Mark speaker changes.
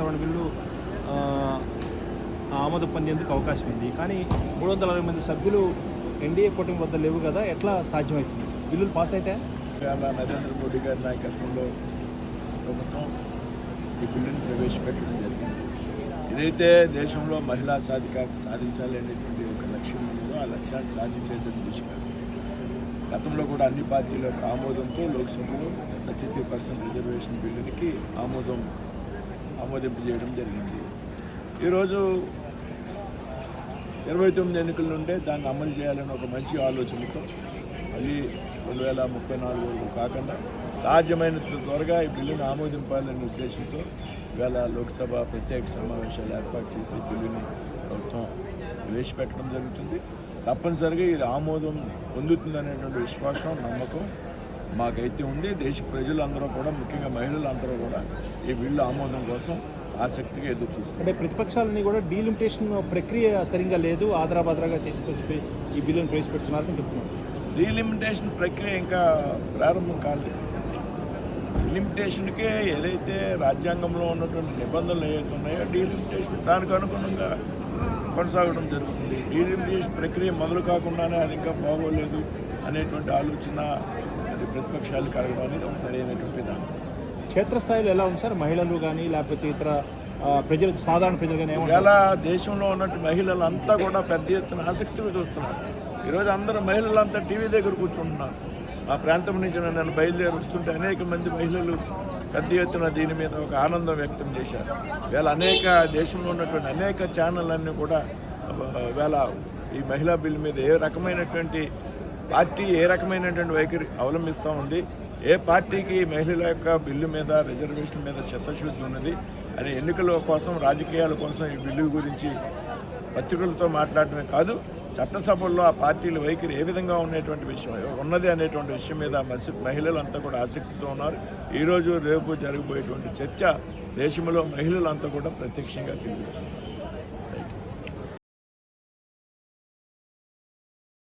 Speaker 1: సవరణ బిల్లు ఆమోదం పొందేందుకు అవకాశం ఉంది. కానీ 360 మంది సభ్యులు ఎన్డీఏ కూటమి వద్ద లేవు కదా, ఎట్లా సాధ్యమవుతుంది? బిల్లులు పాస్ అయితే
Speaker 2: నరేంద్ర మోడీ గారి నాయకత్వంలో ప్రభుత్వం ఈ బిల్లును ప్రవేశపెట్టడం జరిగింది. ఏదైతే దేశంలో మహిళా సాధికారత సాధించాలి అనేటువంటి ఒక లక్ష్యం ఉందో ఆ లక్ష్యాన్ని సాధించేటువంటి దిశగా గతంలో కూడా అన్ని పార్టీల యొక్క ఆమోదంతో లోక్సభలో 33% రిజర్వేషన్ బిల్లునికి ఆమోదింపజేయడం జరిగింది. ఈరోజు 29 ఎన్నికల నుండే దాన్ని అమలు చేయాలని ఒక మంచి ఆలోచనతో మళ్ళీ 2034 వరకు కాకుండా సాధ్యమైనంత త్వరగా ఈ బిల్లును ఆమోదింపాలనే ఉద్దేశంతో ఇవాళ లోక్సభ ప్రత్యేక సమావేశాలు ఏర్పాటు చేసి బిల్లుని ప్రభుత్వం ప్రవేశపెట్టడం జరుగుతుంది. తప్పనిసరిగా ఇది ఆమోదం పొందుతుందనేటువంటి విశ్వాసం, నమ్మకం మాకైతే ఉంది. దేశ ప్రజలందరూ కూడా, ముఖ్యంగా మహిళలందరూ కూడా ఈ బిల్లు ఆమోదం కోసం ఆసక్తిగా ఎదురు చూస్తారు.
Speaker 1: అంటే ప్రతిపక్షాలని కూడా డీలిమిటేషన్ ప్రక్రియ సరిగ్గా లేదు, ఆదరాబాదరాగా తీసుకొచ్చి ఈ బిల్లును ప్రవేశపెడుతున్నారని చెప్తున్నారు.
Speaker 2: డీలిమిటేషన్ ప్రక్రియ ఇంకా ప్రారంభం కాలేదు. డీలిమిటేషన్కే ఏదైతే రాజ్యాంగంలో ఉన్నటువంటి నిబంధనలు ఏవైతే ఉన్నాయో డీలిమిటేషన్ దానికి అనుగుణంగా కొనసాగడం జరుగుతుంది. డీలిమిటేషన్ ప్రక్రియ మొదలు కాకుండానే అది ఇంకా బాగోలేదు అనేటువంటి ఆలోచన ప్రతిపక్షాలు కలగడం అనేది ఒక సరైనటువంటి విధానం.
Speaker 1: క్షేత్రస్థాయిలో ఎలా ఉంది సార్? మహిళలు కానీ లేకపోతే ఇతర ప్రజలు, సాధారణ ప్రజలు కానీ
Speaker 2: ఎలా దేశంలో ఉన్నట్టు మహిళలంతా కూడా పెద్ద ఎత్తున ఆసక్తిగా చూస్తున్నారు. ఈరోజు అందరూ మహిళలంతా టీవీ దగ్గర కూర్చుంటున్నారు. ఆ ప్రాంతం నుంచి నన్ను బయలుదేరి వస్తుంటే అనేక మంది మహిళలు పెద్ద ఎత్తున దీని మీద ఒక ఆనందం వ్యక్తం చేశారు. ఇవాళ దేశంలో ఉన్నటువంటి అనేక ఛానళ్ళన్నీ కూడా ఇవాళ ఈ మహిళా బిల్లు మీద ఏ రకమైనటువంటి పార్టీ ఏ రకమైనటువంటి వైఖరి అవలంబిస్తూ ఉంది, ఏ పార్టీకి మహిళల యొక్క బిల్లు మీద, రిజర్వేషన్ మీద చిత్తశుద్ధి ఉన్నది అని ఎన్నికల కోసం, రాజకీయాల కోసం ఈ బిల్లు గురించి పత్రికలతో మాట్లాడటమే కాదు, చట్టసభల్లో ఆ పార్టీల వైఖరి ఏ విధంగా ఉన్నది అనేటువంటి విషయం మీద మహిళలంతా కూడా ఆసక్తితో ఉన్నారు. ఈరోజు రేపు జరగబోయేటువంటి చర్చ దేశంలో మహిళలంతా కూడా ప్రత్యక్షంగా తిరుగుతున్నారు.